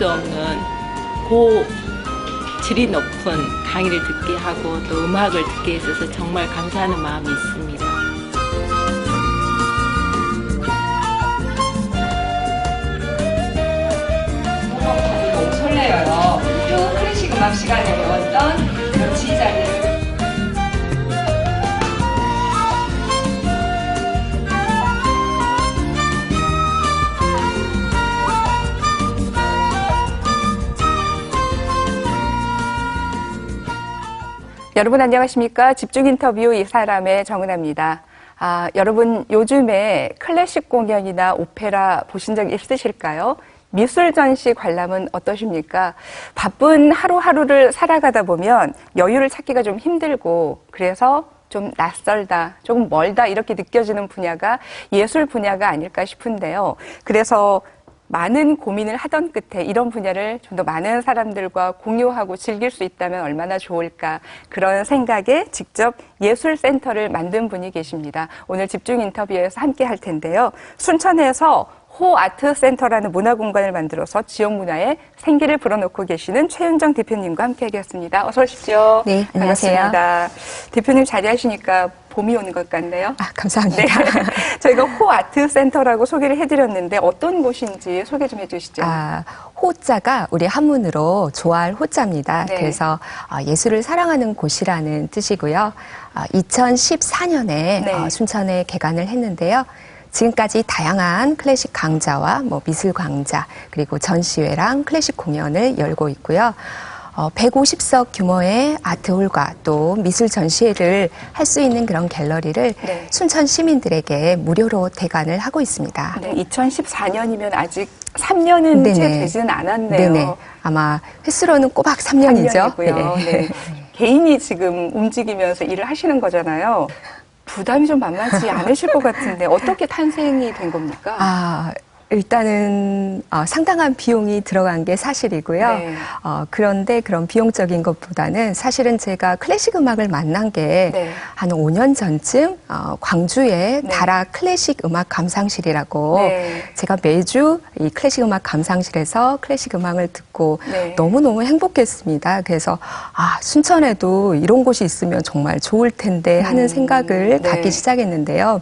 수 없는 질이 높은 강의를 듣게 하고 또 음악을 듣게 해줘서 정말 감사하는 마음이 있습니다. 너무 설레요. 또 클래식 음악 시간에 배웠던 그런 지휘자들. 여러분 안녕하십니까? 집중 인터뷰 이 사람의 정은아입니다. 여러분 요즘에 클래식 공연이나 오페라 보신 적 있으실까요? 미술 전시 관람은 어떠십니까? 바쁜 하루하루를 살아가다 보면 여유를 찾기가 좀 힘들고 그래서 좀 낯설다, 조금 멀다 이렇게 느껴지는 분야가 예술 분야가 아닐까 싶은데요. 그래서 많은 고민을 하던 끝에 이런 분야를 좀 더 많은 사람들과 공유하고 즐길 수 있다면 얼마나 좋을까 그런 생각에 직접 예술센터를 만든 분이 계십니다. 오늘 집중 인터뷰에서 함께 할 텐데요. 순천에서 호아트센터라는 문화공간을 만들어서 지역 문화에 생기를 불어넣고 계시는 최윤정 대표님과 함께 하겠습니다. 어서 오십시오. 네, 안녕하세요. 반갑습니다. 대표님 자리하시니까 봄이 오는 것 같네요. 감사합니다. 네. 저희가 호아트센터라고 소개를 해드렸는데 어떤 곳인지 소개 좀 해주시죠. 호자가 우리 한문으로 좋아할 호자입니다. 네. 그래서 예술을 사랑하는 곳이라는 뜻이고요. 2014년에 네. 순천에 개관을 했는데요. 지금까지 다양한 클래식 강좌와 미술 강좌 그리고 전시회랑 클래식 공연을 열고 있고요. 150석 규모의 아트홀과 또 미술 전시회를 할 수 있는 그런 갤러리를 네. 순천 시민들에게 무료로 대관을 하고 있습니다. 네, 2014년이면 아직 3년은 네네. 채 되지는 않았네요. 네네. 아마 횟수로는 꼬박 3년이죠. 3년이고요. 네. 개인이 지금 움직이면서 일을 하시는 거잖아요. 부담이 좀 만만치 않으실 것 같은데 어떻게 탄생이 된 겁니까? 일단은 상당한 비용이 들어간 게 사실이고요. 네. 그런데 그런 비용적인 것보다는 사실은 제가 클래식 음악을 만난 게 한 네. 5년 전쯤 광주의 네. 다라 클래식 음악 감상실이라고 네. 제가 매주 이 클래식 음악 감상실에서 클래식 음악을 듣고 네. 너무너무 행복했습니다. 그래서 순천에도 이런 곳이 있으면 정말 좋을 텐데 하는 생각을 네. 갖기 시작했는데요.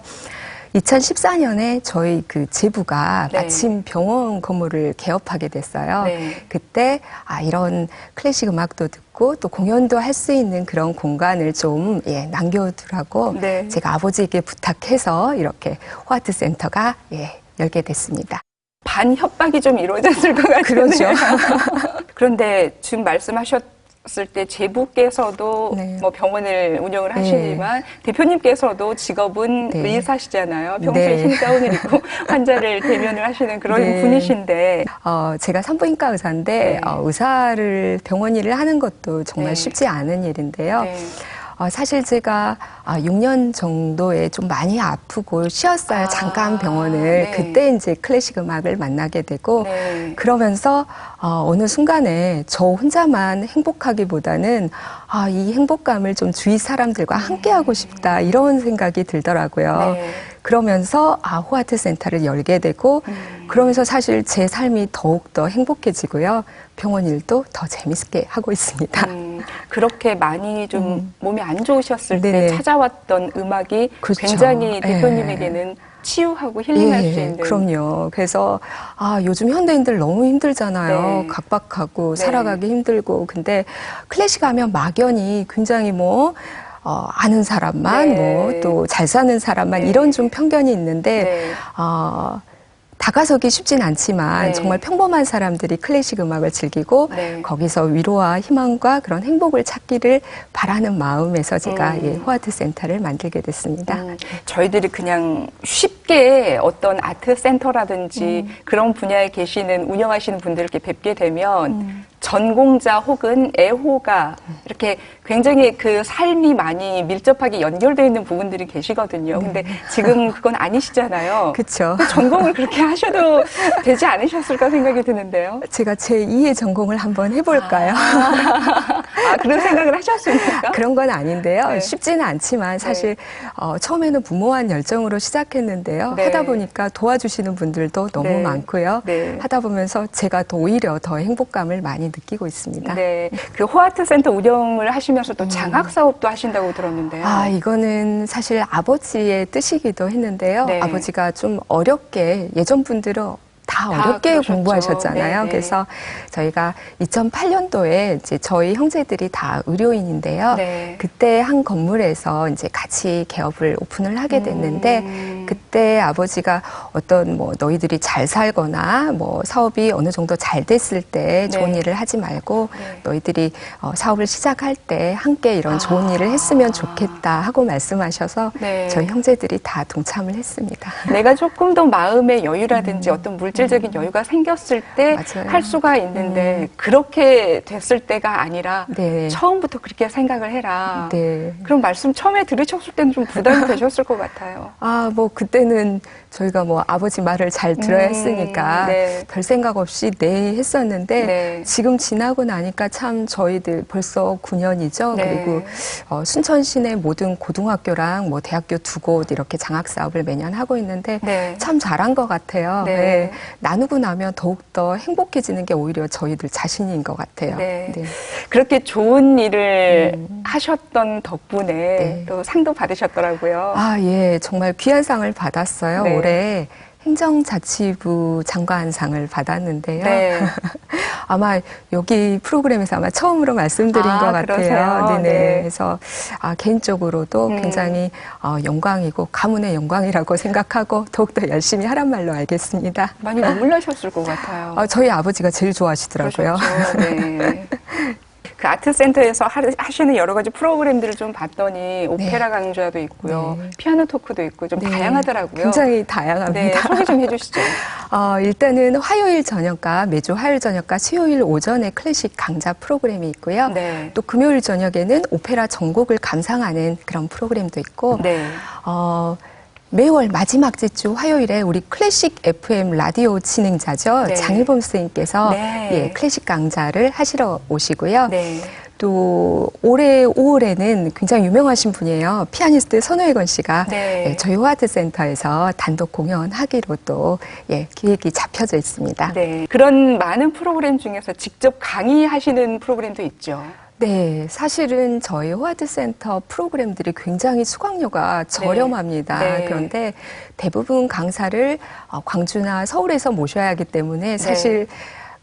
2014년에 저희 그 제부가 네. 마침 병원 건물을 개업하게 됐어요. 네. 그때 이런 클래식 음악도 듣고 또 공연도 할 수 있는 그런 공간을 좀 남겨두라고 네. 제가 아버지에게 부탁해서 이렇게 호아트 센터가 열게 됐습니다. 반협박이 좀 이루어졌을 것 같은데. 그렇죠. 그런데 지금 말씀하셨을 때 제부께서도 네. 병원을 운영을 하시지만 대표님께서도 직업은 네. 의사시잖아요. 평소에 네. 흰가운을 입고 환자를 대면을 하시는 그런 네. 분이신데. 제가 산부인과 의사인데 네. 의사를 병원 일을 하는 것도 정말 네. 쉽지 않은 일인데요. 네. 사실 제가 6년 정도에 좀 많이 아프고 쉬었어요. 잠깐 병원을. 네. 그때 이제 클래식 음악을 만나게 되고 네. 그러면서 어느 순간에 저 혼자만 행복하기보다는 이 행복감을 좀 주위 사람들과 함께하고 싶다 이런 생각이 들더라고요. 네. 그러면서 호아트 센터를 열게 되고 그러면서 사실 제 삶이 더욱더 행복해지고요. 병원 일도 더 재밌게 하고 있습니다. 그렇게 많이 좀 몸이 안 좋으셨을 네네. 때 찾아왔던 음악이 그렇죠. 굉장히 대표님에게는 치유하고 힐링할 수 있는. 그럼요. 그래서 요즘 현대인들 너무 힘들잖아요. 네. 각박하고 네. 살아가기 힘들고. 근데 클래식 하면 막연히 굉장히 아는 사람만 네. 또 잘 사는 사람만 네. 이런 좀 편견이 있는데 네. 다가서기 쉽진 않지만 네. 정말 평범한 사람들이 클래식 음악을 즐기고 네. 거기서 위로와 희망과 그런 행복을 찾기를 바라는 마음에서 제가 호아트 센터를 만들게 됐습니다. 저희들이 그냥 쉽게 어떤 아트 센터라든지 그런 분야에 계시는 운영하시는 분들께 뵙게 되면 전공자 혹은 애호가 이렇게 굉장히 그 삶이 많이 밀접하게 연결되어 있는 부분들이 계시거든요. 근데 지금 그건 아니시잖아요. 그렇죠. 전공을 그렇게 하셔도 되지 않으셨을까 생각이 드는데요. 제가 제2의 전공을 한번 해볼까요? 그런 생각을 하셨습니까? 그런 건 아닌데요. 네. 쉽지는 않지만 사실 처음에는 무모한 열정으로 시작했는데요. 네. 하다 보니까 도와주시는 분들도 너무 네. 많고요. 네. 하다 보면서 제가 더 오히려 더 행복감을 많이 느끼고 있습니다. 네. 그 호아트센터 운영을 하시면서 또 장학 사업도 하신다고 들었는데요. 이거는 사실 아버지의 뜻이기도 했는데요. 네. 아버지가 좀 어렵게, 예전 분들은 다 어렵게 그러셨죠. 공부하셨잖아요. 네네. 그래서 저희가 2008년도에 이제 저희 형제들이 다 의료인인데요. 네. 그때 한 건물에서 이제 같이 개업을 오픈을 하게 됐는데 그때 아버지가 어떤 뭐 너희들이 잘 살거나 뭐 사업이 어느 정도 잘 됐을 때 좋은 네. 일을 하지 말고 네. 너희들이 사업을 시작할 때 함께 이런 좋은 일을 했으면 좋겠다 하고 말씀하셔서 네. 저희 형제들이 다 동참을 했습니다. 내가 조금 더 마음의 여유라든지 어떤 물질적인 여유가 생겼을 때 맞아요. 할 수가 있는데 그렇게 됐을 때가 아니라 네. 처음부터 그렇게 생각을 해라. 네. 그럼 말씀 처음에 들으셨을 때는 좀 부담이 되셨을 것 같아요. 뭐 그때는 저희가 뭐 아버지 말을 잘 들어야 했으니까 네. 별 생각 없이 네 했었는데 네. 지금 지나고 나니까 참 저희들 벌써 9년이죠. 네. 그리고 순천 시내 모든 고등학교랑 뭐 대학교 2곳 이렇게 장학 사업을 매년 하고 있는데 네. 참 잘한 것 같아요. 네. 네. 나누고 나면 더욱더 행복해지는 게 오히려 저희들 자신인 것 같아요. 네. 네. 그렇게 좋은 일을 하셨던 덕분에 네. 또 상도 받으셨더라고요. 예. 정말 귀한 상을 받았어요. 네. 올해 행정자치부 장관상을 받았는데요. 네. 아마 여기 프로그램에서 아마 처음으로 말씀드린 것 같아요. 그러세요? 네네. 네. 그래서 개인적으로도 굉장히 영광이고 가문의 영광이라고 생각하고 더욱더 열심히 하란 말로 알겠습니다. 많이 눈물 나셨을 것 같아요. 저희 아버지가 제일 좋아하시더라고요. 그러셨죠. 네. 그 아트센터에서 하시는 여러 가지 프로그램들을 좀 봤더니 오페라 강좌도 있고요. 네. 피아노 토크도 있고 좀 네. 다양하더라고요. 굉장히 네, 다양합니다. 소개 좀 해주시죠. 일단은 화요일 저녁과 매주 화요일 저녁과 수요일 오전에 클래식 강좌 프로그램이 있고요. 네. 또 금요일 저녁에는 오페라 전곡을 감상하는 그런 프로그램도 있고, 네. 매월 마지막 주 화요일에 우리 클래식 FM 라디오 진행자죠. 네. 장일범 선생님께서 네. 클래식 강좌를 하시러 오시고요. 네. 또 올해 5월에는 굉장히 유명하신 분이에요. 피아니스트 선호혜건 씨가 네. 저희 호아트센터에서 단독 공연하기로 또 기획이 잡혀져 있습니다. 네. 그런 많은 프로그램 중에서 직접 강의하시는 프로그램도 있죠. 네, 사실은 저희 호아트센터 프로그램들이 굉장히 수강료가 저렴합니다. 네. 그런데 대부분 강사를 광주나 서울에서 모셔야 하기 때문에 사실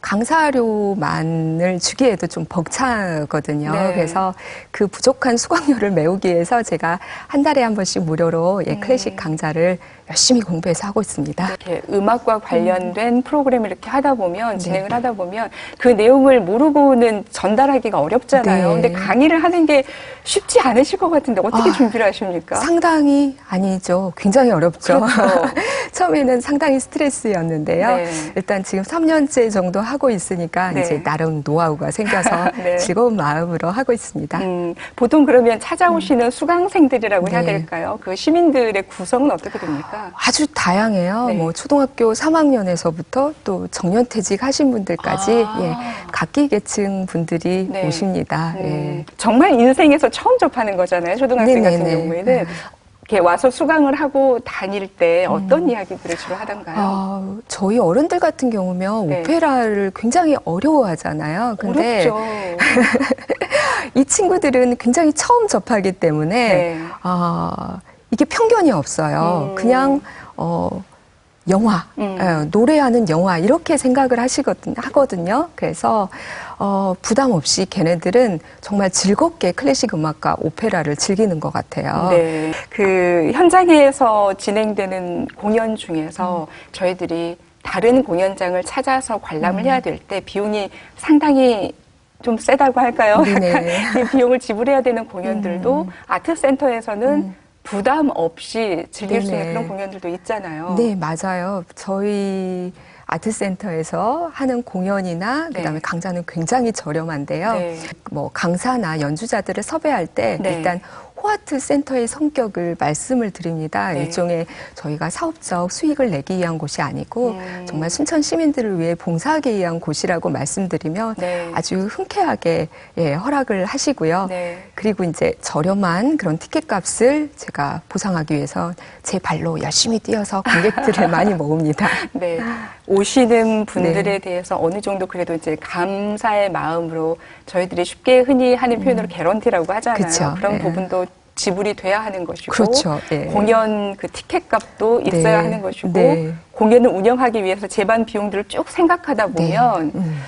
강사료만을 주기에도 좀 벅차거든요. 네. 그래서 그 부족한 수강료를 메우기 위해서 제가 한 달에 한 번씩 무료로 클래식 강좌를 열심히 공부해서 하고 있습니다. 이렇게 음악과 관련된 프로그램을 이렇게 하다 보면 진행을 하다 보면 그 내용을 모르고는 전달하기가 어렵잖아요. 네. 근데 강의를 하는 게 쉽지 않으실 것 같은데 어떻게 준비를 하십니까? 상당히 아니죠. 굉장히 어렵죠. 그렇죠. 처음에는 상당히 스트레스였는데요. 네. 일단 지금 3년째 정도 하고 있으니까 네. 이제 나름 노하우가 생겨서 네. 즐거운 마음으로 하고 있습니다. 보통 그러면 찾아오시는 수강생들이라고 해야 네. 될까요? 그 시민들의 구성은 어떻게 됩니까? 아주 다양해요. 네. 뭐 초등학교 3학년에서부터 또 정년퇴직 하신 분들까지 각기 계층 분들이 네. 오십니다. 예. 정말 인생에서 처음 접하는 거잖아요. 초등학생 같은 네네네. 경우에는. 이렇게 와서 수강을 하고 다닐 때 어떤 이야기들을 주로 하던가요? 저희 어른들 같은 경우면 네. 오페라를 굉장히 어려워하잖아요. 근데 어렵죠. 이 친구들은 굉장히 처음 접하기 때문에 네. 이게 편견이 없어요. 그냥 영화, 노래하는 영화 이렇게 생각을 하거든요. 그래서 부담 없이 걔네들은 정말 즐겁게 클래식 음악과 오페라를 즐기는 것 같아요. 네. 그 현장에서 진행되는 공연 중에서 저희들이 다른 공연장을 찾아서 관람을 해야 될 때 비용이 상당히 좀 세다고 할까요? 네네. 그 비용을 지불해야 되는 공연들도 아트센터에서는 부담 없이 즐길 수 있는 네네. 그런 공연들도 있잖아요. 네, 맞아요. 저희 아트센터에서 하는 공연이나 그다음에 강좌는 굉장히 저렴한데요. 네. 뭐 강사나 연주자들을 섭외할 때 네. 일단 호아트 센터의 성격을 말씀을 드립니다. 네. 일종의 저희가 사업적 수익을 내기 위한 곳이 아니고 정말 순천 시민들을 위해 봉사하기 위한 곳이라고 말씀드리면 네. 아주 흔쾌하게 예, 허락을 하시고요. 네. 그리고 이제 저렴한 그런 티켓 값을 제가 보상하기 위해서 제 발로 열심히 뛰어서 관객들을 많이 모읍니다. 네. 오시는 분들에 네. 대해서 어느 정도 그래도 이제 감사의 마음으로 저희들이 쉽게 흔히 하는 표현으로 개런티라고 하잖아요. 그쵸. 그런 네. 부분도 지불이 돼야 하는 것이고 그렇죠. 예. 공연 그 티켓 값도 있어야 네. 하는 것이고 네. 공연을 운영하기 위해서 제반 비용들을 쭉 생각하다 보면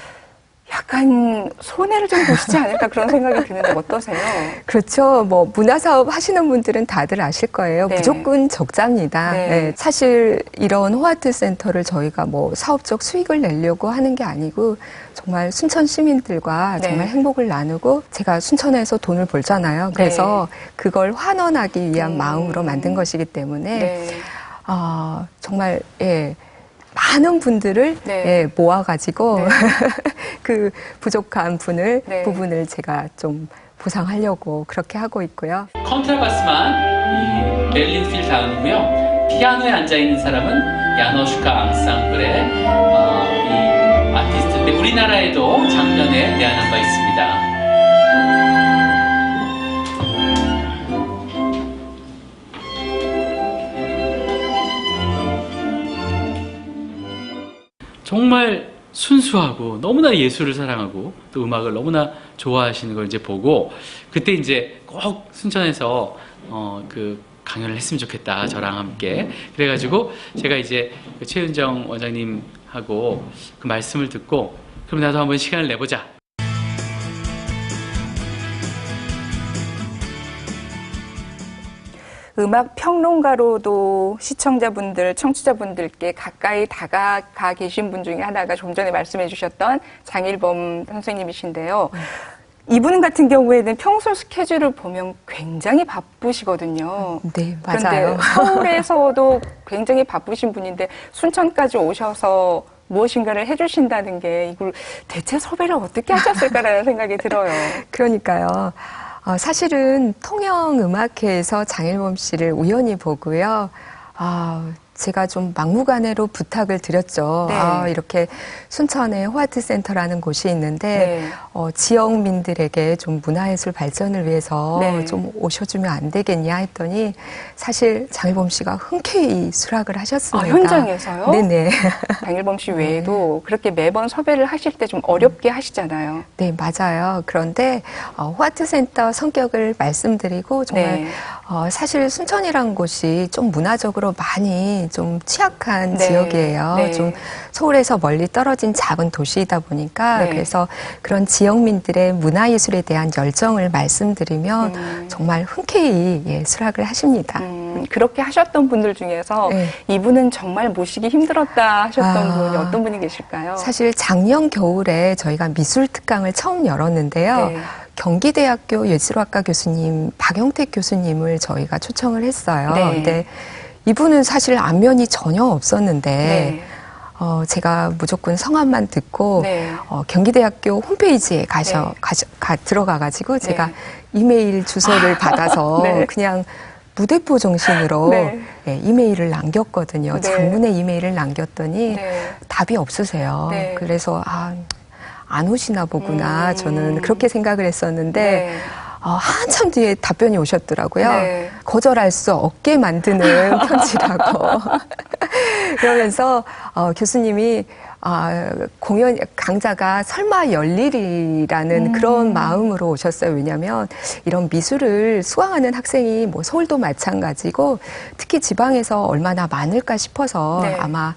약간 손해를 좀 보시지 않을까 그런 생각이 드는데 어떠세요? 그렇죠. 뭐 문화사업 하시는 분들은 다들 아실 거예요. 네. 무조건 적자입니다. 네. 네, 사실 이런 호아트 센터를 저희가 뭐 사업적 수익을 내려고 하는 게 아니고 정말 순천 시민들과 네. 정말 행복을 나누고 제가 순천에서 돈을 벌잖아요. 그래서 그걸 환원하기 위한 마음으로 만든 것이기 때문에 네. 정말 예. 많은 분들을 네. 예, 모아가지고 네. 그 부족한 네. 부분을 제가 좀 보상하려고 그렇게 하고 있고요. 컨트라바스만 이 베를린 필 다운이고요. 피아노에 앉아 있는 사람은 야노슈카 앙상블의 이 아티스트인데 우리나라에도 작년에 내한한 바 있습니다. 정말 순수하고 너무나 예술을 사랑하고 또 음악을 너무나 좋아하시는 걸 이제 보고 그때 이제 꼭 순천에서 그 강연을 했으면 좋겠다 저랑 함께 그래가지고 제가 이제 그 최은정 원장님하고 그 말씀을 듣고 그럼 나도 한번 시간을 내보자. 음악 평론가로도 시청자분들, 청취자분들께 가까이 다가가 계신 분 중에 하나가 좀 전에 말씀해 주셨던 장일범 선생님이신데요. 이분 같은 경우에는 평소 스케줄을 보면 굉장히 바쁘시거든요. 네, 그런데 맞아요. 서울에서도 굉장히 바쁘신 분인데 순천까지 오셔서 무엇인가를 해주신다는 게 이걸 대체 섭외를 어떻게 하셨을까라는 생각이 들어요. 그러니까요. 사실은 통영음악회에서 장일범 씨를 우연히 보고요. 제가 좀 막무가내로 부탁을 드렸죠. 네. 이렇게 순천에 호아트 센터라는 곳이 있는데 네. 지역민들에게 좀 문화예술 발전을 위해서 네. 좀 오셔주면 안 되겠냐 했더니 사실 장일범 씨가 흔쾌히 수락을 하셨습니다. 현장에서요? 네네. 장일범 씨 외에도 그렇게 매번 섭외를 하실 때 좀 어렵게 하시잖아요. 네, 맞아요. 그런데 호아트 센터 성격을 말씀드리고 정말 네. 사실 순천이란 곳이 좀 문화적으로 많이 좀 취약한 네. 지역이에요. 네. 좀 서울에서 멀리 떨어진 작은 도시이다 보니까 네. 그래서 그런 지역민들의 문화예술에 대한 열정을 말씀드리면 정말 흔쾌히 예, 수락을 하십니다. 그렇게 하셨던 분들 중에서 네. 이분은 정말 모시기 힘들었다 하셨던 분이 어떤 분이 계실까요? 사실 작년 겨울에 저희가 미술 특강을 처음 열었는데요. 네. 경기대학교 예술학과 교수님 박영택 교수님을 저희가 초청을 했어요. 네. 근데 이분은 사실 안면이 전혀 없었는데 네. 제가 무조건 성함만 듣고 네. 경기대학교 홈페이지에 들어가가지고 제가 이메일 주소를 받아서 네. 그냥 무대포 정신으로 네. 예, 이메일을 남겼거든요. 네. 장문의 이메일을 남겼더니 네. 답이 없으세요. 네. 그래서 안 오시나 보구나. 저는 그렇게 생각을 했었는데 네. 한참 뒤에 답변이 오셨더라고요. 네. 거절할 수 없게 만드는 편지라고. 그러면서 교수님이 강좌가 설마 열일이라는 그런 마음으로 오셨어요. 왜냐하면 이런 미술을 수강하는 학생이 뭐 서울도 마찬가지고 특히 지방에서 얼마나 많을까 싶어서 네. 아마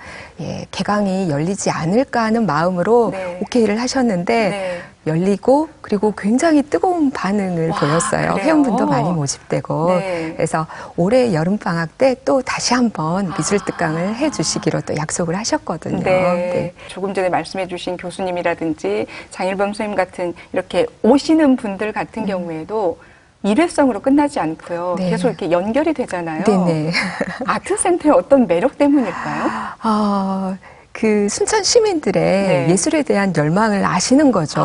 개강이 열리지 않을까 하는 마음으로 네. 오케이를 하셨는데 네. 열리고 그리고 굉장히 뜨거운 반응을 와, 보였어요. 그래요? 회원분도 많이 모집되고 네. 그래서 올해 여름방학 때 또 다시 한번 미술 특강을 해주시기로 또 약속을 하셨거든요. 네. 조금 전에 말씀해 주신 교수님이라든지 장일범 선생님 같은 이렇게 오시는 분들 같은 경우에도 일회성으로 끝나지 않고요. 네. 계속 이렇게 연결이 되잖아요. 네네. 아트센터의 어떤 매력 때문일까요? 그 순천 시민들의 네. 예술에 대한 열망을 아시는 거죠.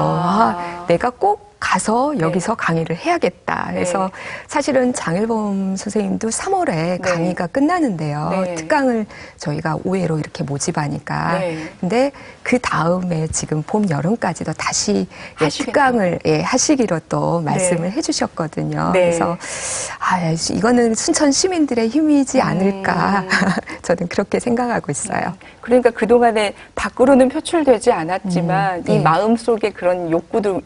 내가 꼭 가서 여기서 강의를 해야겠다. 그래서 사실은 장일범 선생님도 3월에 강의가 끝나는데요. 특강을 저희가 5회로 이렇게 모집하니까. 근데 그 다음에 지금 봄, 여름까지도 다시 특강을 하시기로 또 말씀을 해주셨거든요. 그래서 이거는 순천 시민들의 힘이지 않을까. 저는 그렇게 생각하고 있어요. 그러니까 그동안에 밖으로는 표출되지 않았지만 이 마음속에 그런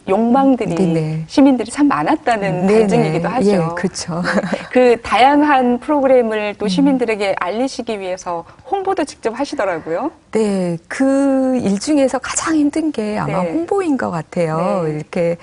욕망들이 시민들이 참 많았다는 반증이기도 하죠. 예, 그렇죠. 그 다양한 프로그램을 또 시민들에게 알리시기 위해서 홍보도 직접 하시더라고요. 네, 그 일 중에서 가장 힘든 게 아마 홍보인 것 같아요. 이렇게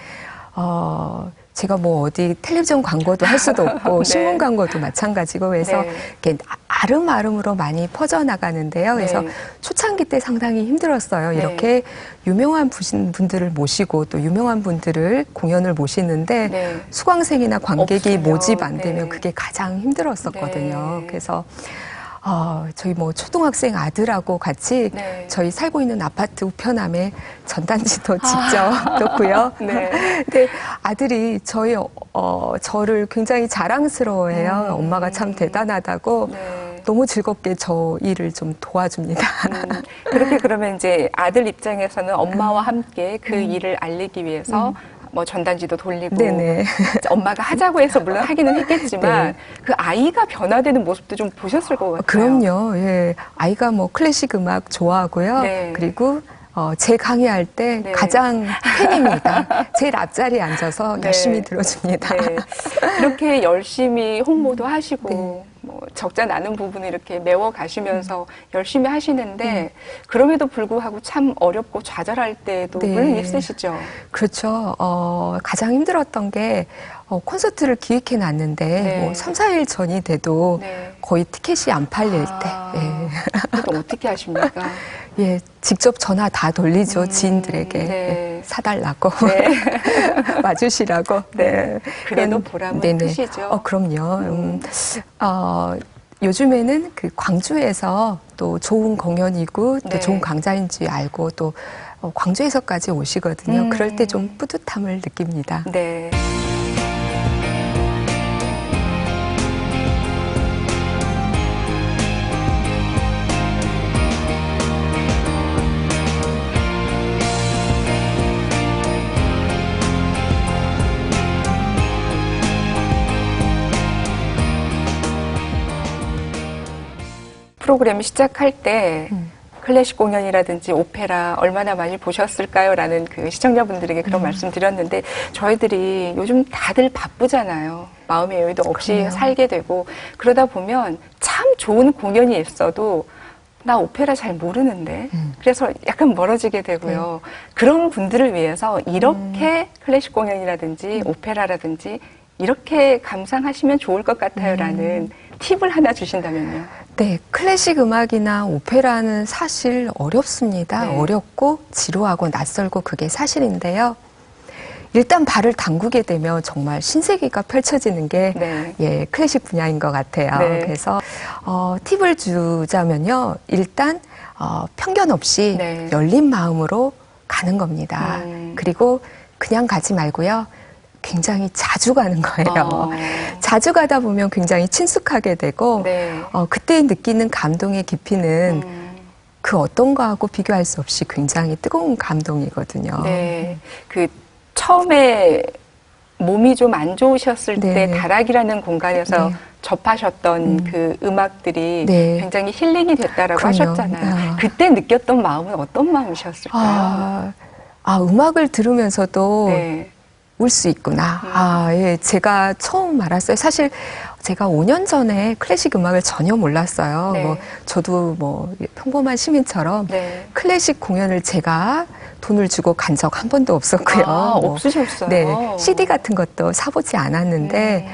제가 뭐 어디 텔레비전 광고도 할 수도 없고 신문 광고도 마찬가지고 그래서 이렇게 아름아름으로 많이 퍼져나가는데요. 그래서 초창기 때 상당히 힘들었어요. 이렇게 유명한 분들을 모시고 또 유명한 분들을 공연을 모시는데 수강생이나 관객이 모집 안 되면 그게 가장 힘들었었거든요. 그래서 저희 뭐 초등학생 아들하고 같이 저희 살고 있는 아파트 우편함에 전단지도 직접 넣고요. 근데 아들이 저를 굉장히 자랑스러워해요. 엄마가 참 대단하다고. 너무 즐겁게 저 일을 좀 도와줍니다. 그렇게 그러면 이제 아들 입장에서는 엄마와 함께 그 일을 알리기 위해서 뭐 전단지도 돌리고 엄마가 하자고 해서 물론 하기는 했겠지만 그 아이가 변화되는 모습도 좀 보셨을 것 같아요. 그럼요. 예. 아이가 뭐 클래식 음악 좋아하고요. 그리고 제 강의할 때 가장 팬입니다. 제일 앞자리에 앉아서 열심히 들어줍니다. 그렇게 열심히 홍보도 하시고 뭐 적자 나는 부분을 이렇게 메워 가시면서 열심히 하시는데 그럼에도 불구하고 참 어렵고 좌절할 때도 물론 있으시죠. 그렇죠. 가장 힘들었던 게 콘서트를 기획해 놨는데 뭐 3, 4일 전이 돼도 거의 티켓이 안 팔릴 때. 그것도 어떻게 하십니까? 예, 직접 전화 다 돌리죠. 지인들에게 사달라고 와주시라고. 그래도 보람은 크시죠. 그럼요. 요즘에는 그 광주에서 또 좋은 공연이고 또 좋은 강좌인 줄 알고 또 광주에서까지 오시거든요. 그럴 때 좀 뿌듯함을 느낍니다. 프로그램 시작할 때 클래식 공연이라든지 오페라 얼마나 많이 보셨을까요? 라는 그 시청자분들에게 그런 말씀 드렸는데 저희들이 요즘 다들 바쁘잖아요. 마음의 여유도 없이 살게 되고 그러다 보면 참 좋은 공연이 있어도 나 오페라 잘 모르는데 그래서 약간 멀어지게 되고요. 그런 분들을 위해서 이렇게 클래식 공연이라든지 오페라라든지 이렇게 감상하시면 좋을 것 같아요라는 팁을 하나 주신다면요. 네, 클래식 음악이나 오페라는 사실 어렵습니다. 어렵고 지루하고 낯설고 그게 사실인데요. 일단 발을 담그게 되면 정말 신세계가 펼쳐지는 게 클래식 분야인 것 같아요. 그래서 팁을 주자면요. 일단 편견 없이 열린 마음으로 가는 겁니다. 그리고 그냥 가지 말고요. 굉장히 자주 가는 거예요. 자주 가다 보면 굉장히 친숙하게 되고 그때 느끼는 감동의 깊이는 그 어떤 거하고 비교할 수 없이 굉장히 뜨거운 감동이거든요. 그 처음에 몸이 좀 안 좋으셨을 때 다락이라는 공간에서 접하셨던 그 음악들이 굉장히 힐링이 됐다라고 하셨잖아요. 그때 느꼈던 마음은 어떤 마음이셨을까요? 음악을 들으면서도 울 수 있구나. 제가 처음 알았어요. 사실 제가 5년 전에 클래식 음악을 전혀 몰랐어요. 뭐 저도 뭐 평범한 시민처럼 클래식 공연을 제가 돈을 주고 간 적 한 번도 없었고요. 없으셨어요? CD 같은 것도 사보지 않았는데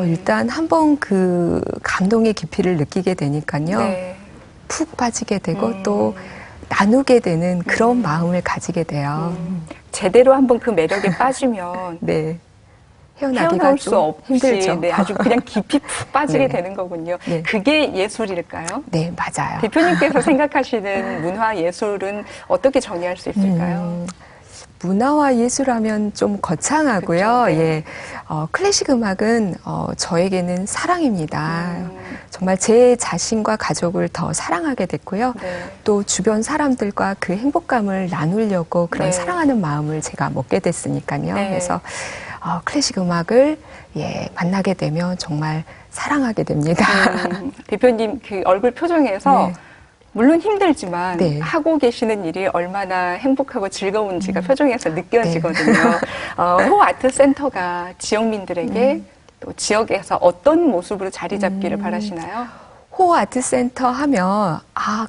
일단 한번 그 감동의 깊이를 느끼게 되니까요. 푹 빠지게 되고 또 나누게 되는 그런 마음을 가지게 돼요. 제대로 한번 그 매력에 빠지면 헤어나올 수 없이 힘들죠. 아주 그냥 깊이 푹 빠지게 되는 거군요. 그게 예술일까요? 네, 맞아요. 대표님께서 생각하시는 문화 예술은 어떻게 정의할 수 있을까요? 문화와 예술하면 좀 거창하고요. 그렇죠. 네. 예, 클래식 음악은 저에게는 사랑입니다. 정말 제 자신과 가족을 더 사랑하게 됐고요. 네. 또 주변 사람들과 그 행복감을 나누려고 그런 네. 사랑하는 마음을 제가 먹게 됐으니까요. 네. 그래서 클래식 음악을 만나게 되면 정말 사랑하게 됩니다. 대표님 그 얼굴 표정에서 네. 물론 힘들지만 네. 하고 계시는 일이 얼마나 행복하고 즐거운지가 표정에서 느껴지거든요. 네. 호 아트 센터가 지역민들에게 또 지역에서 어떤 모습으로 자리 잡기를 바라시나요? 호 아트센터 하면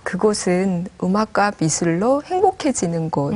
그곳은 음악과 미술로 행복해지는 곳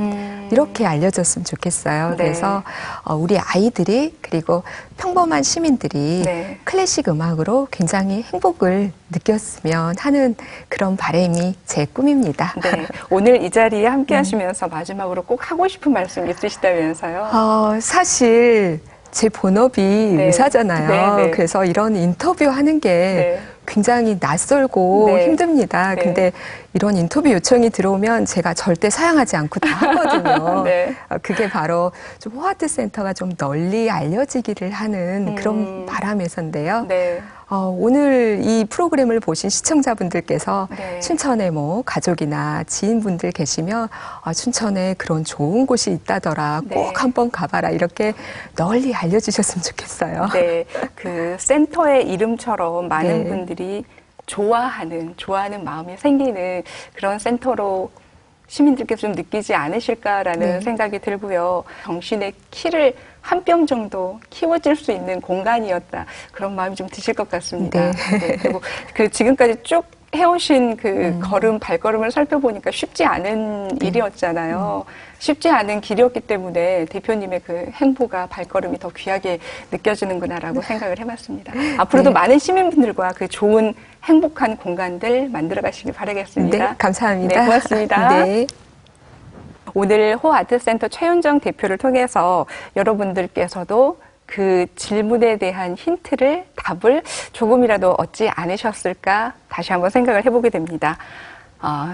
이렇게 알려졌으면 좋겠어요. 네. 그래서 우리 아이들이 그리고 평범한 시민들이 네. 클래식 음악으로 굉장히 행복을 느꼈으면 하는 그런 바람이 제 꿈입니다. 네. 오늘 이 자리에 함께 하시면서 마지막으로 꼭 하고 싶은 말씀 있으시다면서요? 사실 제 본업이 네. 의사잖아요. 네, 네. 그래서 이런 인터뷰 하는 게 네. 굉장히 낯설고 네. 힘듭니다. 네. 근데 이런 인터뷰 요청이 들어오면 제가 절대 사양하지 않고 다 하거든요. 네. 그게 바로 좀 호아트 센터가 좀 널리 알려지기를 하는 그런 바람에서인데요. 네. 오늘 이 프로그램을 보신 시청자분들께서 네. 춘천에 뭐 가족이나 지인분들 계시면 춘천에 그런 좋은 곳이 있다더라. 네. 꼭 한번 가봐라. 이렇게 널리 알려주셨으면 좋겠어요. 네, 그 센터의 이름처럼 많은 네. 분들이 좋아하는 마음이 생기는 그런 센터로 시민들께서 좀 느끼지 않으실까라는 네. 생각이 들고요. 정신의 키를 한 뼘 정도 키워질 수 있는 공간이었다. 그런 마음이 좀 드실 것 같습니다. 네. 네, 그리고 그 지금까지 쭉 해오신 그 발걸음을 살펴보니까 쉽지 않은 일이었잖아요. 쉽지 않은 길이었기 때문에 대표님의 그 행보가 발걸음이 더 귀하게 느껴지는구나라고 생각을 해봤습니다. 앞으로도 네. 많은 시민분들과 그 좋은 행복한 공간들 만들어 가시길 바라겠습니다. 네, 감사합니다. 네, 고맙습니다. 네. 오늘 호 아트센터 최윤정 대표를 통해서 여러분들께서도 그 질문에 대한 힌트를, 답을 조금이라도 얻지 않으셨을까 다시 한번 생각을 해보게 됩니다.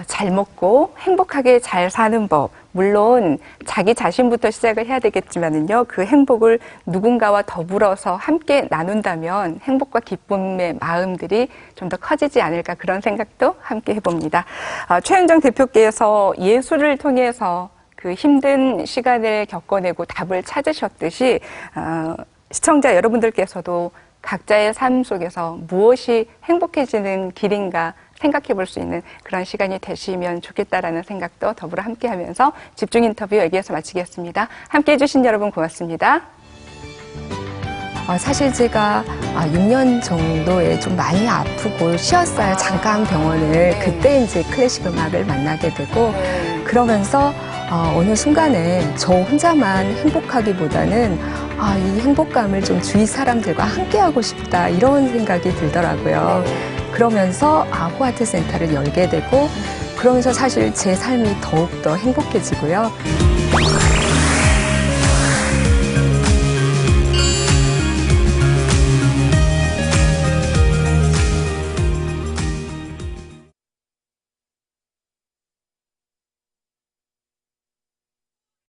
잘 먹고 행복하게 잘 사는 법. 물론 자기 자신부터 시작을 해야 되겠지만은요, 그 행복을 누군가와 더불어서 함께 나눈다면 행복과 기쁨의 마음들이 좀 더 커지지 않을까 그런 생각도 함께 해봅니다. 최윤정 대표께서 예술을 통해서 그 힘든 시간을 겪어내고 답을 찾으셨듯이 시청자 여러분들께서도 각자의 삶 속에서 무엇이 행복해지는 길인가 생각해 볼 수 있는 그런 시간이 되시면 좋겠다라는 생각도 더불어 함께 하면서 집중 인터뷰 여기에서 마치겠습니다. 함께 해주신 여러분 고맙습니다. 사실 제가 6년 정도에 좀 많이 아프고 쉬었어요. 잠깐 병원을. 네. 그때 이제 클래식 음악을 만나게 되고 네. 그러면서 어느 순간에 저 혼자만 행복하기보다는 이 행복감을 좀 주위 사람들과 함께하고 싶다 이런 생각이 들더라고요. 그러면서 호아트 센터를 열게 되고 그러면서 사실 제 삶이 더욱더 행복해지고요.